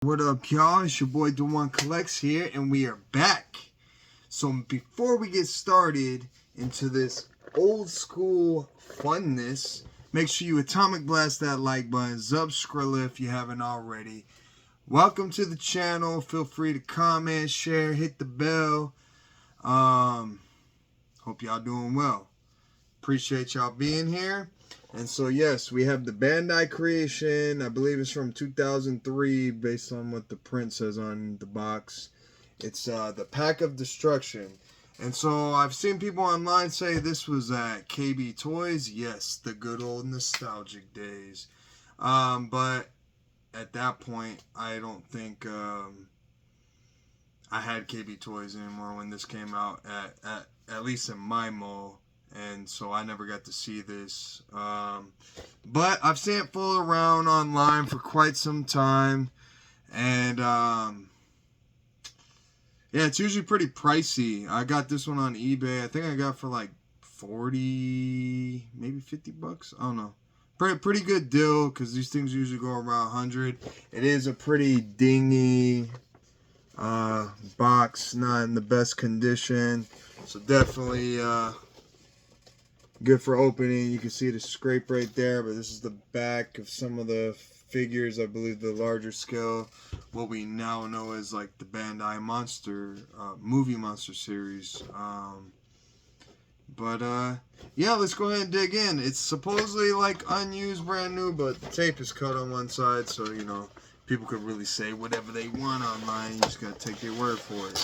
What up, y'all? It's your boy DeJuan Collects here, and we are back. So before we get started into this old school funness, make sure you atomic blast that like button, subscribe if you haven't already. Welcome to the channel. Feel free to comment, share, hit the bell. Hope y'all doing well. Appreciate y'all being here. And so, yes, we have the Bandai creation. I believe it's from 2003, based on what the print says on the box. It's the Pack of Destruction. And so, I've seen people online say this was at KB Toys. Yes, the good old nostalgic days. But at that point, I don't think I had KB Toys anymore when this came out, at least in my mall. And so I never got to see this. But I've seen it float around online for quite some time. And yeah, it's usually pretty pricey. I got this one on eBay. I think I got for like 40, maybe 50 bucks. I don't know. Pretty good deal, because these things usually go around 100. It is a pretty dingy box, not in the best condition. So definitely good for opening. You can see the scrape right there, but this is the back of some of the figures. I believe the larger scale, what we now know as like the Bandai Monster movie monster series. Yeah, let's go ahead and dig in. It's supposedly like unused, brand new, but the tape is cut on one side, so you know people could really say whatever they want online. You just gotta take their word for it.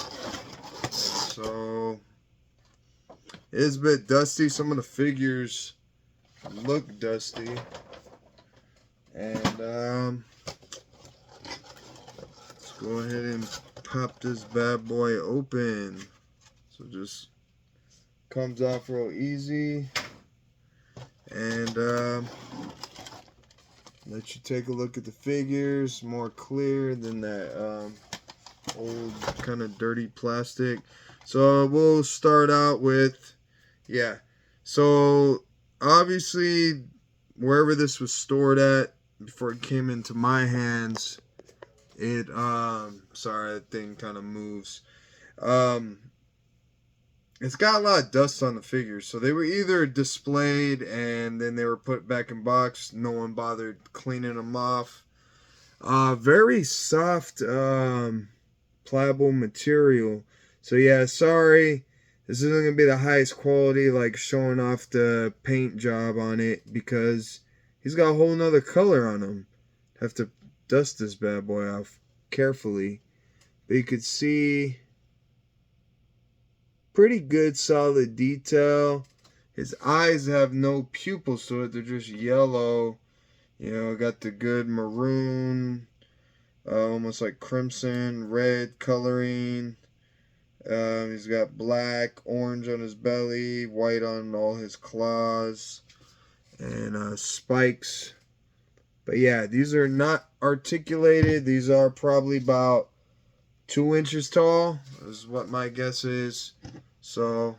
And so it is a bit dusty. Some of the figures look dusty. And let's go ahead and pop this bad boy open. So just comes off real easy. And let you take a look at the figures. More clear than that old kind of dirty plastic. So we'll start out with, yeah. So obviously wherever this was stored at before it came into my hands, it sorry, that thing kind of moves. It's got a lot of dust on the figures. So they were either displayed and then they were put back in box. No one bothered cleaning them off. Very soft pliable material. So yeah, sorry, this isn't going to be the highest quality, like showing off the paint job on it, because he's got a whole nother color on him. Have to dust this bad boy off carefully. But you could see pretty good solid detail. His eyes have no pupils to it, they're just yellow. You know, got the good maroon, almost like crimson, red coloring. He's got black, orange on his belly, white on all his claws, and spikes. But yeah, these are not articulated. These are probably about 2 inches tall, is what my guess is. So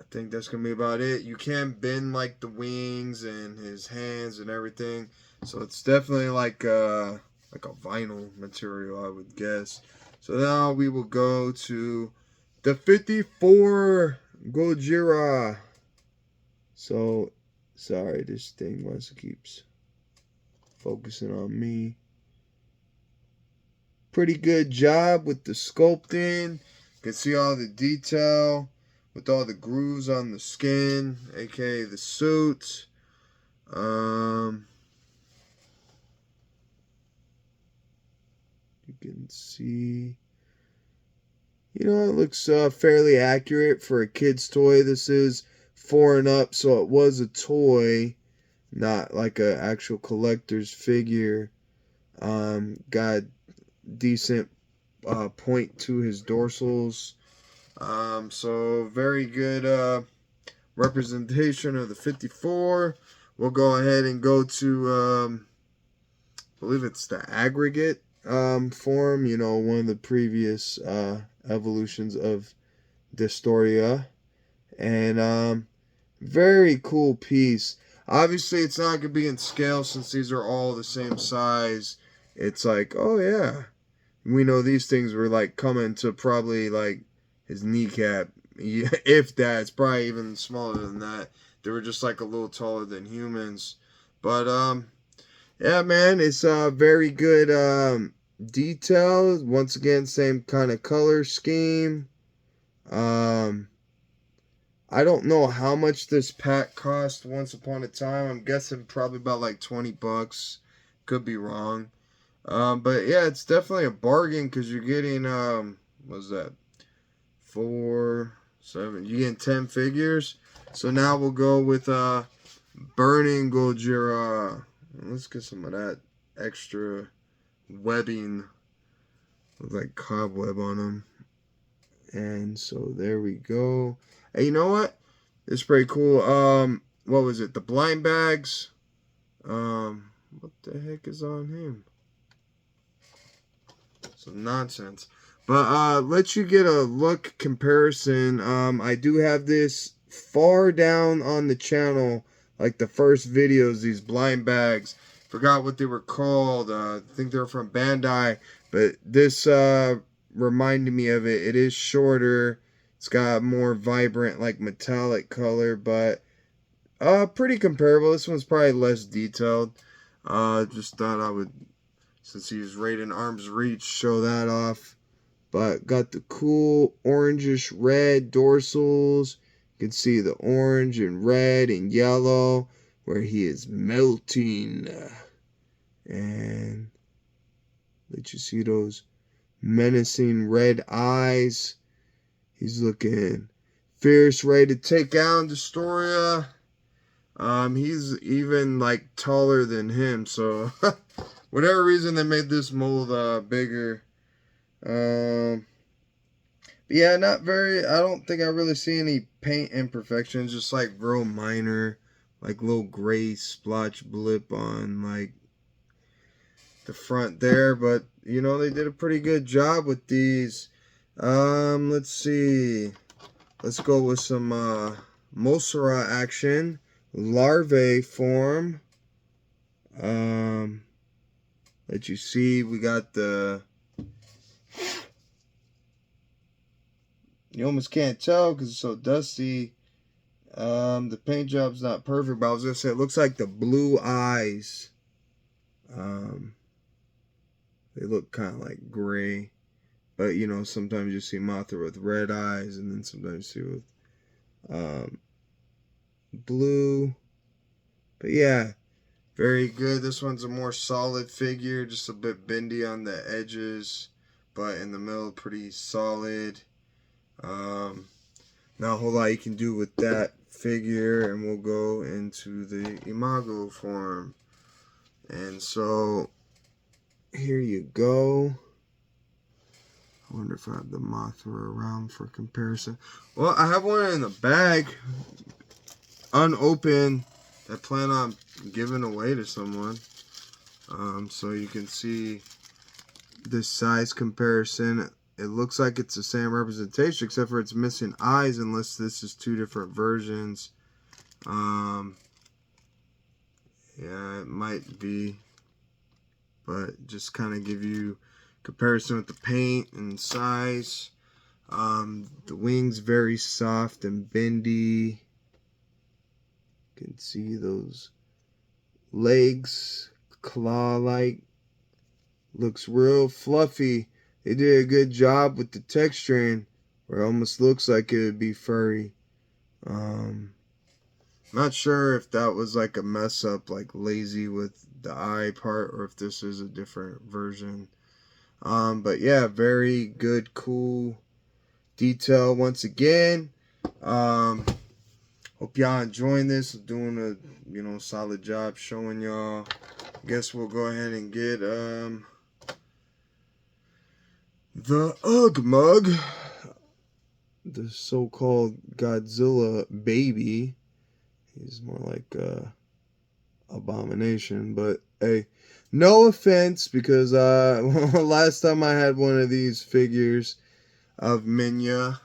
I think that's going to be about it. You can bend like the wings and his hands and everything. So it's definitely like a vinyl material, I would guess. So now we will go to the 54 Godzilla. So, sorry, this thing wants to keeps focusing on me. Pretty good job with the sculpting. You can see all the detail with all the grooves on the skin, aka the suit. You can see, you know, it looks fairly accurate for a kid's toy. This is 4 and up, so it was a toy, not like an actual collector's figure. Got decent point to his dorsals. So very good representation of the 54. We'll go ahead and go to, I believe it's the aggregate form, you know, one of the previous evolutions of Dystoria. And very cool piece. Obviously it's not going to be in scale since these are all the same size. it's like, oh yeah, we know these things were like coming to probably like his kneecap. If that, it's probably even smaller than that. They were just like a little taller than humans. But yeah, man, it's very good detail. Once again, same kind of color scheme. Um, I don't know how much this pack cost once upon a time. I'm guessing probably about like $20. Could be wrong. But yeah, it's definitely a bargain because you're getting what's that? 4, 7. You getting 10 figures. So now we'll go with Burning Gojira. Let's get some of that extra webbing with like cobweb on them. And so there we go. Hey, you know what? It's pretty cool. What was it? The blind bags. What the heck is on him? Some nonsense. But let you get a look comparison. I do have this far down on the channel, like the first videos, these blind bags. Forgot what they were called. I think they're from Bandai. But this reminded me of it. It is shorter. It's got more vibrant, like metallic color, but pretty comparable. This one's probably less detailed. Just thought I would, since he was right in arm's reach, show that off. But got the cool orangish red dorsals. You can see the orange and red and yellow where he is melting. And let you see those menacing red eyes. He's looking fierce, ready to take out Destoria. He's even like taller than him, so whatever reason they made this mold bigger. Yeah, not very. I don't think I really see any paint imperfections, just like real minor, like little gray splotch blip on like the front there. But you know, they did a pretty good job with these. Let's see. Let's go with some Mosra action. Larvae form. Let you see, we got the, you almost can't tell because it's so dusty. The paint job's not perfect, but I was gonna say it looks like the blue eyes. They look kind of like gray, but you know, sometimes you see Mothra with red eyes, and then sometimes you see with blue. But yeah, very good. This one's a more solid figure, just a bit bendy on the edges, but in the middle pretty solid. Not a whole lot you can do with that figure, and we'll go into the Imago form. And so here you go. I wonder if I have the Mothra around for comparison. Well, I have one in the bag, unopened, I plan on giving away to someone. So you can see this size comparison. It looks like it's the same representation, except for it's missing eyes, unless this is two different versions. Yeah, it might be, but just kind of give you comparison with the paint and size. The wings very soft and bendy. You can see those legs, claw-like. Looks real fluffy. They did a good job with the texturing, where it almost looks like it would be furry. Not sure if that was like a mess up, like lazy with the eye part, or if this is a different version. But yeah, very good, cool detail once again. Hope y'all enjoying this. I'm doing a solid job showing y'all. Guess we'll go ahead and get the Ugg Mug, the so-called Godzilla baby. He's more like Abomination, but hey, no offense, because last time I had one of these figures of Minya,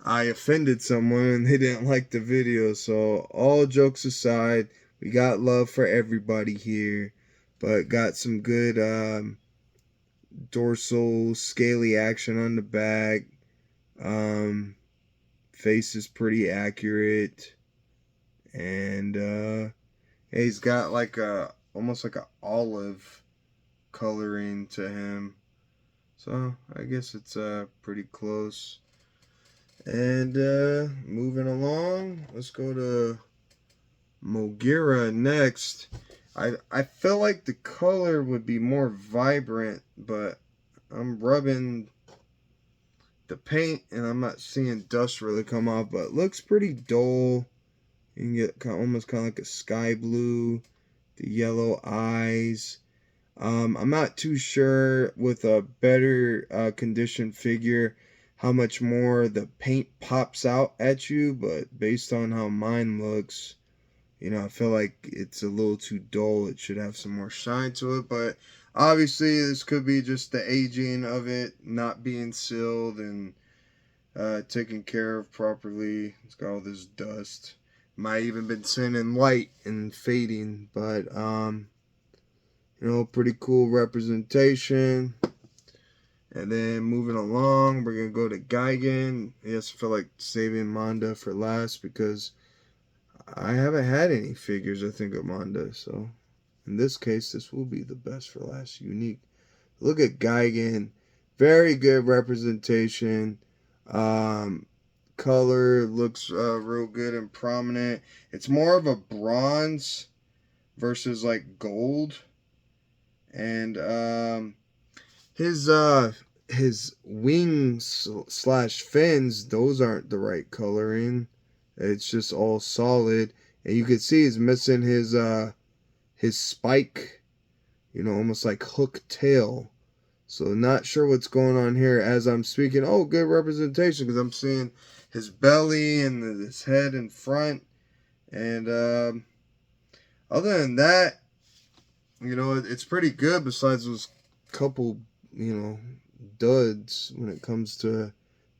I offended someone and they didn't like the video. So all jokes aside, we got love for everybody here. but got some good dorsal scaly action on the back. Face is pretty accurate, and he's got like a almost like a olive coloring to him. So I guess it's pretty close. And moving along, let's go to Mogira next. I feel like the color would be more vibrant, but I'm rubbing the paint and I'm not seeing dust really come off, but it looks pretty dull. You can get almost kind of like a sky blue, the yellow eyes. I'm not too sure with a better conditioned figure how much more the paint pops out at you, but based on how mine looks, I feel like it's a little too dull. It should have some more shine to it, but obviously this could be just the aging of it not being sealed and taken care of properly. It's got all this dust. Might even been sending light and fading, but pretty cool representation. And then moving along, we're gonna go to Gigan. Yes, I feel like saving Manda for last because I haven't had any figures, I think, of Manda. So in this case, this will be the best for last. Unique. Look at Gigan. Very good representation. Color looks real good and prominent. It's more of a bronze versus like gold. And his wings slash fins, those aren't the right coloring. It's just all solid, and you can see he's missing his spike, almost like hook tail. So not sure what's going on here as I'm speaking. Oh, good representation because I'm seeing his belly and his head in front. And other than that, it's pretty good besides those couple, duds when it comes to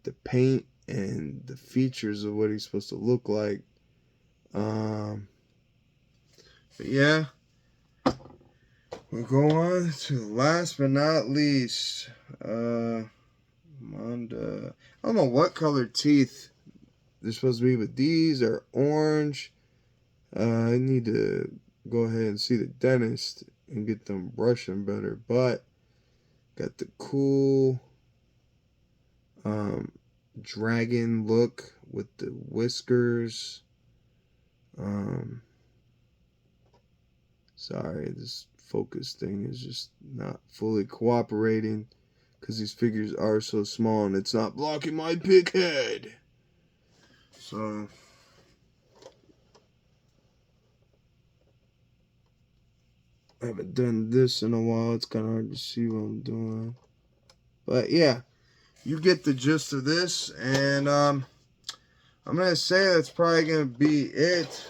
the paint and the features of what he's supposed to look like. But yeah, we'll go on to last but not least, Manda. I don't know what color teeth they're supposed to be, but these are orange. I need to go ahead and see the dentist and get them brushing better, but got the cool dragon look with the whiskers. Sorry, this focus thing is just not fully cooperating because these figures are so small and it's not blocking my big head. So I haven't done this in a while. It's kind of hard to see what I'm doing. But yeah, you get the gist of this. And I'm going to say that's probably going to be it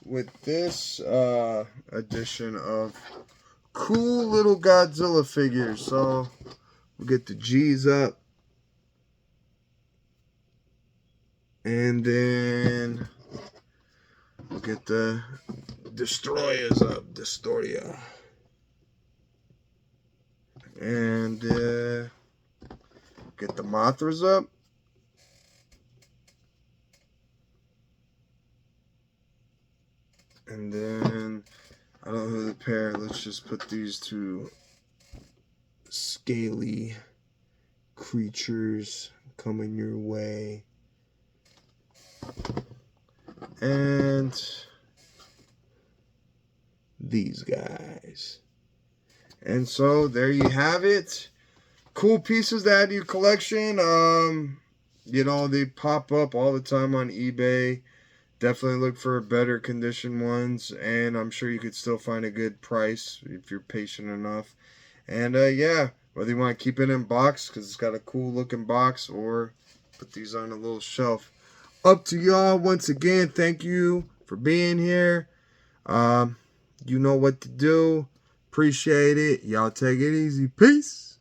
with this edition of cool little Godzilla figures. So we'll get the G's up. And then we'll get the Destroyers up. Destroyer. And get the Mothras up. And then I don't know the pair. Let's just put these two scaly creatures coming your way. And these guys. And so there you have it. Cool pieces to add to your collection. They pop up all the time on eBay. Definitely look for better condition ones, and I'm sure you could still find a good price if you're patient enough. And yeah, whether you want to keep it in box because it's got a cool looking box or put these on a little shelf. Up to y'all. Once again, thank you for being here. You know what to do. Appreciate it. Y'all take it easy. Peace.